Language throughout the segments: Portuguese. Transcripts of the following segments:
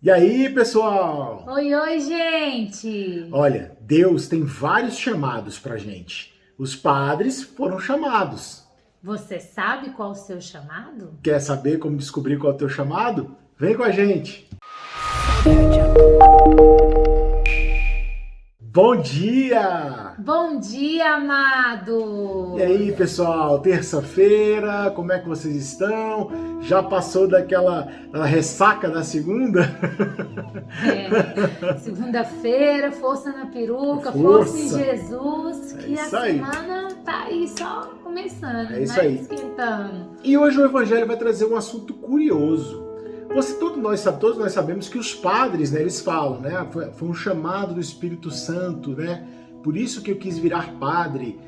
E aí, pessoal? Oi, oi, gente! Olha, Deus tem vários chamados pra gente. Os padres foram chamados. Você sabe qual o seu chamado? Quer saber como descobrir qual é o teu chamado? Vem com a gente! Bom dia! Bom dia, amado! E aí, pessoal? Terça-feira, como é que vocês estão? Já passou daquela ressaca da segunda? Segunda-feira, força na peruca, força em Jesus, que a isso aí. semana tá aí só começando, É isso né? aí. Esquentando. E hoje o Evangelho vai trazer um assunto curioso. Todos nós sabemos que os padres, né, eles falam, né, foi um chamado do Espírito Santo, né, por isso que eu quis virar padre.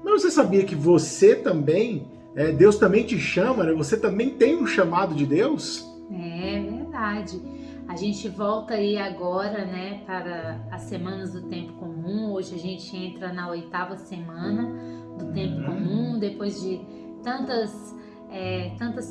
Mas você sabia que você também, Deus também te chama, né, você também tem um chamado de Deus? É verdade. A gente volta aí agora, né, para as semanas do tempo comum. Hoje a gente entra na 8ª semana do tempo comum, depois de tantas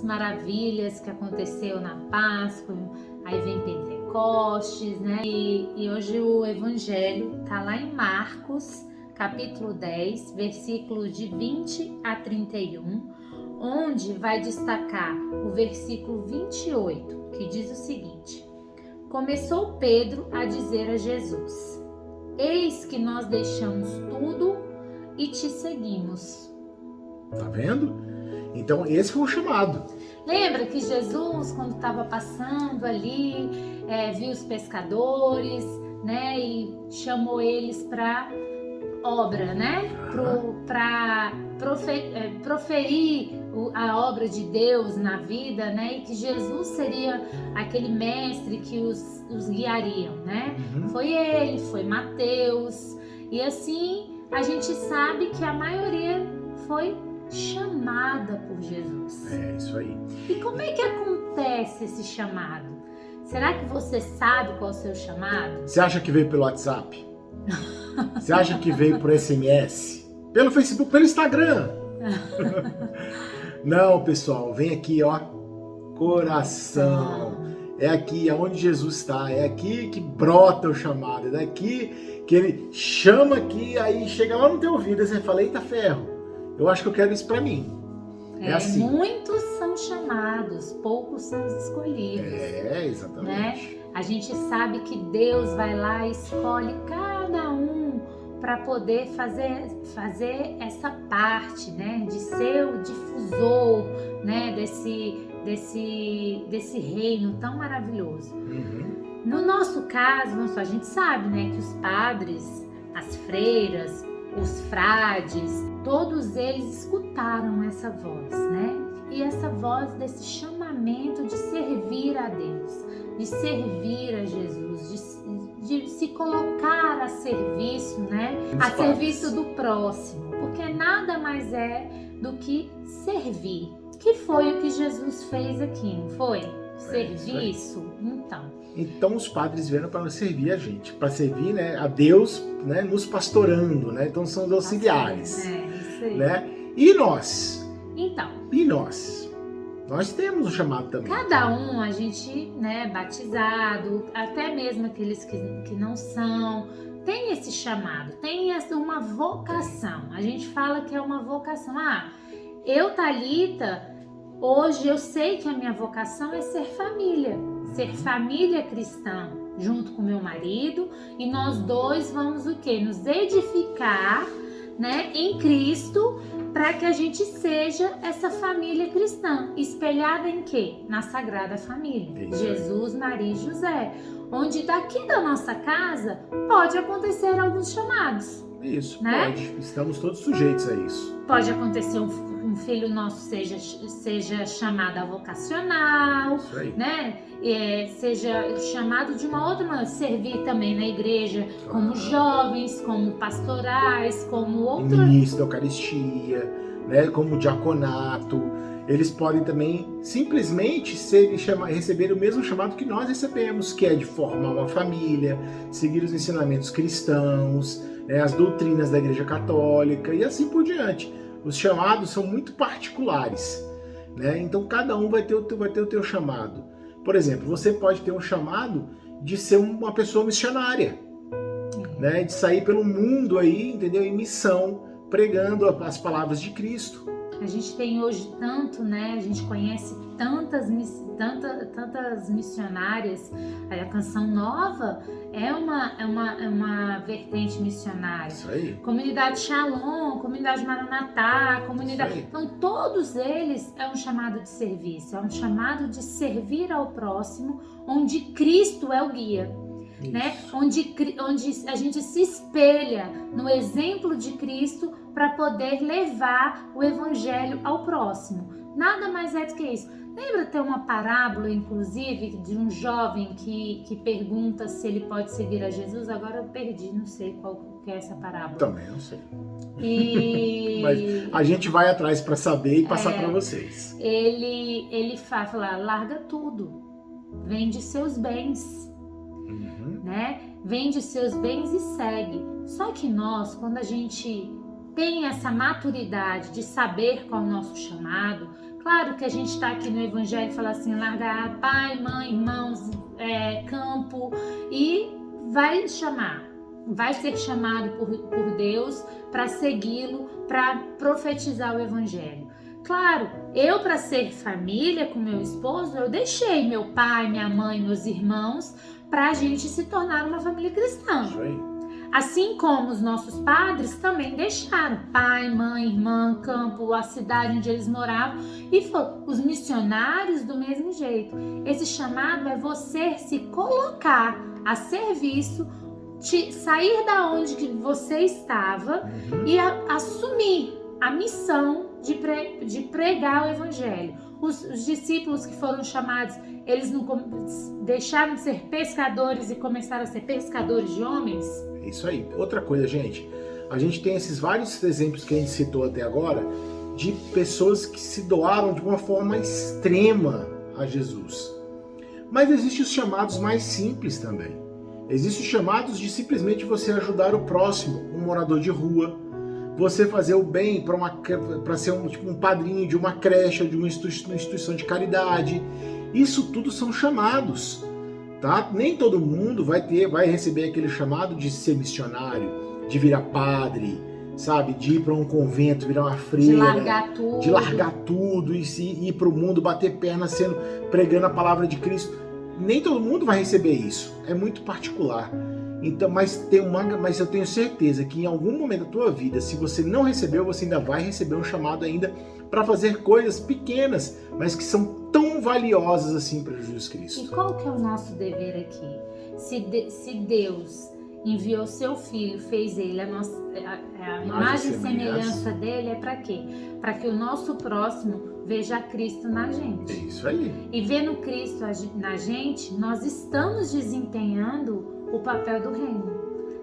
maravilhas que aconteceu na Páscoa, aí vem Pentecostes, né? E hoje o Evangelho tá lá em Marcos, capítulo 10, versículos de 20 a 31, onde vai destacar o versículo 28, que diz o seguinte: Começou Pedro a dizer a Jesus: Eis que nós deixamos tudo e te seguimos. Tá vendo? Então esse foi o chamado. Lembra que Jesus, quando estava passando ali, viu os pescadores, né, e chamou eles para obra, né, para proferir a obra de Deus na vida, né, e que Jesus seria aquele mestre que os guiariam, né? Foi ele, foi Mateus, e assim a gente sabe que a maioria foi chamada por Jesus. É isso aí. E como é que acontece esse chamado? Será que você sabe qual é o seu chamado? Você acha que veio pelo WhatsApp? Você acha que veio por SMS? Pelo Facebook, pelo Instagram? Não, pessoal, vem aqui, ó, coração. É aqui aonde Jesus está, é aqui que brota o chamado, é daqui que ele chama aqui, aí chega lá no teu ouvido e você fala: eita ferro, eu acho que eu quero isso pra mim. É assim. Muitos são chamados, poucos são os escolhidos. Exatamente. Né? A gente sabe que Deus vai lá e escolhe cada um para poder fazer essa parte, né? De ser o difusor, né? Desse reino tão maravilhoso. No nosso caso, a gente sabe, né? Que os padres, as freiras, os frades, todos eles escutaram essa voz, né? E essa voz desse chamamento de servir a Deus, de servir a Jesus, de se colocar a serviço, né? A serviço do próximo, porque nada mais é do que servir, que foi o que Jesus fez aqui, não foi? Serviço, Então os padres vieram para servir a gente, para servir, né, a Deus, né, nos pastorando, né? Então são os auxiliares, isso aí. né? E nós? Então. E nós? Nós temos um chamado também. Cada um, a gente, né, batizado, até mesmo aqueles que não são, tem esse chamado, tem uma vocação. A gente fala que é uma vocação. Eu, Thalita, hoje eu sei que a minha vocação é ser família cristã, junto com meu marido, e nós dois vamos o quê? Nos edificar, né, em Cristo, para que a gente seja essa família cristã, espelhada em quê? Na Sagrada Família, Jesus, Maria e José, onde daqui da nossa casa pode acontecer alguns chamados. Isso, né? Pode. Estamos todos sujeitos a isso. Pode acontecer um filho nosso seja chamado a vocacional, isso aí. Né? Seja chamado de uma outra maneira, servir também na igreja, como jovens, como pastorais, como outros. Ministro da Eucaristia, né? Como diaconato. Eles podem também simplesmente receber o mesmo chamado que nós recebemos, que é de formar uma família, seguir os ensinamentos cristãos, né? As doutrinas da Igreja Católica e assim por diante. Os chamados são muito particulares, né? Então cada um vai ter o teu chamado. Por exemplo, você pode ter um chamado de ser uma pessoa missionária, né? De sair pelo mundo aí, entendeu? Em missão, pregando as palavras de Cristo. A gente tem hoje tanto, né? A gente conhece tantas missionárias. A Canção Nova é uma vertente missionária. Isso aí. Comunidade Shalom, Comunidade Maranatá, Comunidade... Isso aí. Então, todos eles é um chamado de serviço, é um chamado de servir ao próximo, onde Cristo é o guia. Né? Onde a gente se espelha no exemplo de Cristo para poder levar o evangelho ao próximo. Nada mais é do que isso. Lembra ter uma parábola, inclusive, de um jovem que pergunta se ele pode seguir a Jesus? Agora eu perdi, não sei qual que é essa parábola. Também não sei. E... Mas a gente vai atrás para saber e passar para vocês. Ele fala, larga tudo, vende seus bens. Né? Vende seus bens e segue. Só que nós, quando a gente tem essa maturidade de saber qual é o nosso chamado, claro que a gente está aqui no Evangelho e fala assim, largar pai, mãe, irmãos, campo, e vai ser chamado por Deus para segui-lo, para profetizar o Evangelho. Claro, eu para ser família com meu esposo, eu deixei meu pai, minha mãe, meus irmãos, para a gente se tornar uma família cristã. Assim como os nossos padres também deixaram pai, mãe, irmã, campo, a cidade onde eles moravam, e foram os missionários do mesmo jeito. Esse chamado é você se colocar a serviço, sair da onde que você estava e assumir a missão de pregar o evangelho. Os discípulos que foram chamados, eles não deixaram de ser pescadores e começaram a ser pescadores de homens? É isso aí. Outra coisa, gente, a gente tem esses vários exemplos que a gente citou até agora de pessoas que se doaram de uma forma extrema a Jesus. Mas existem os chamados mais simples também. Existem os chamados de simplesmente você ajudar o próximo, um morador de rua, você fazer o bem para ser um padrinho de uma creche, de uma instituição de caridade. Isso tudo são chamados, tá? Nem todo mundo vai receber aquele chamado de ser missionário, de virar padre, sabe? De ir para um convento, virar uma freira, de largar tudo e ir para o mundo, bater perna pregando a palavra de Cristo. Nem todo mundo vai receber isso. É muito particular. Então, mas eu tenho certeza que em algum momento da tua vida, se você não recebeu, você ainda vai receber um chamado ainda para fazer coisas pequenas, mas que são tão valiosas assim para Jesus Cristo. E qual que é o nosso dever aqui? Se Deus enviou seu Filho, fez ele, a imagem e semelhança dele, é para quê? Para que o nosso próximo veja Cristo na gente. É isso aí. E vendo Cristo na gente, nós estamos desempenhando o papel do reino,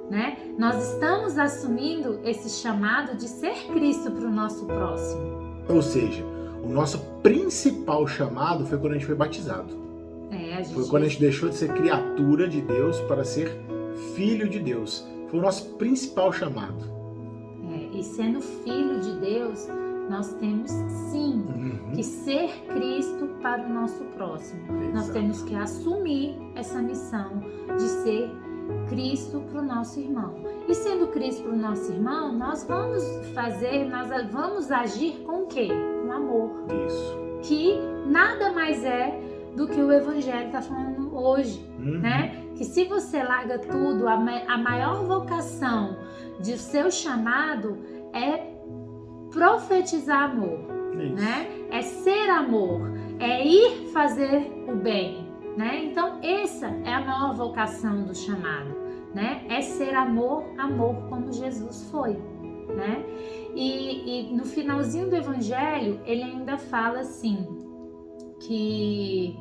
né? Nós estamos assumindo esse chamado de ser Cristo para o nosso próximo. Ou seja, o nosso principal chamado foi quando a gente foi batizado. Foi quando a gente deixou de ser criatura de Deus para ser filho de Deus. Foi o nosso principal chamado. E sendo filho de Deus, nós temos sim que ser Cristo para o nosso próximo. Exato. Nós temos que assumir essa missão de ser Cristo para o nosso irmão. E sendo Cristo para o nosso irmão, nós vamos agir com o quê? Com amor. Isso. Que nada mais é do que o Evangelho está falando hoje, né? Que se você larga tudo, a maior vocação de seu chamado é profetizar amor, né? É ser amor, é ir fazer o bem, né? Então essa é a maior vocação do chamado, né? É ser amor como Jesus foi, né? E no finalzinho do Evangelho ele ainda fala assim que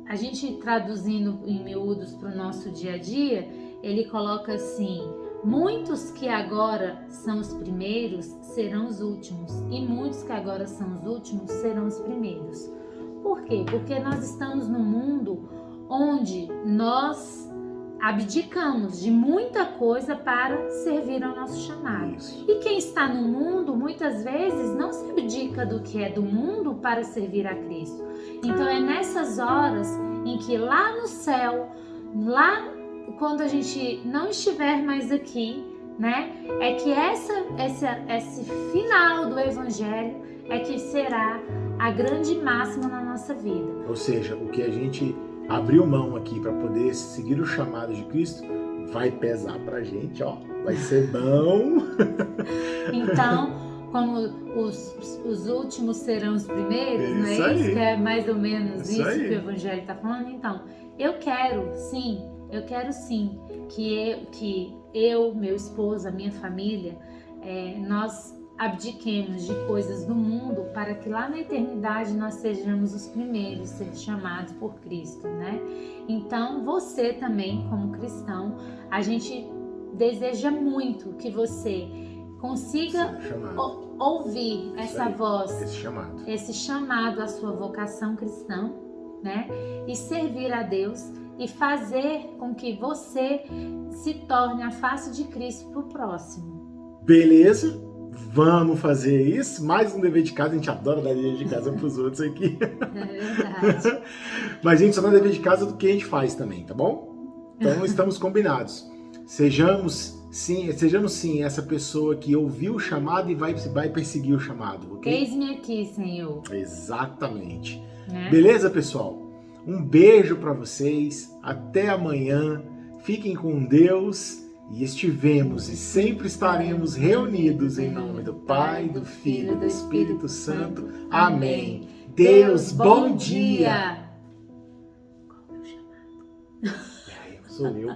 a gente traduzindo em miúdos para o nosso dia a dia, ele coloca assim: muitos que agora são os primeiros serão os últimos, e muitos que agora são os últimos serão os primeiros. Por quê? Porque nós estamos num mundo onde nós abdicamos de muita coisa para servir ao nosso chamado. Isso. E quem está no mundo, muitas vezes, não se abdica do que é do mundo para servir a Cristo. Então é nessas horas em que lá no céu, lá quando a gente não estiver mais aqui, né, é que esse final do Evangelho é que será a grande máxima na nossa vida. Ou seja, o que a gente abriu mão aqui para poder seguir o chamado de Cristo vai pesar pra gente, ó. Vai ser bom. Então, como os últimos serão os primeiros, não é Isso aí. isso? Que é mais ou menos Isso isso aí. que o Evangelho está falando. Então, eu quero sim que eu, meu esposo, a minha família, nós abdiquemos de coisas do mundo para que lá na eternidade nós sejamos os primeiros a ser chamados por Cristo, né? Então, você também, como cristão, a gente deseja muito que você consiga ouvir essa voz, esse chamado à sua vocação cristã, né? E servir a Deus e fazer com que você se torne a face de Cristo para o próximo. Beleza? Vamos fazer isso. Mais um dever de casa. A gente adora dar dever de casa para os outros aqui. É verdade. Mas a gente só dá dever de casa do que a gente faz também, tá bom? Então estamos combinados. Sejamos sim essa pessoa que ouviu o chamado e vai perseguir o chamado, ok? Eis-me aqui, Senhor. Exatamente. Né? Beleza, pessoal? Um beijo para vocês. Até amanhã. Fiquem com Deus. E estivemos e sempre estaremos reunidos em nome do Pai, do Filho e do Espírito Santo. Amém. Deus, bom dia! Qual é o chamado? Sou eu.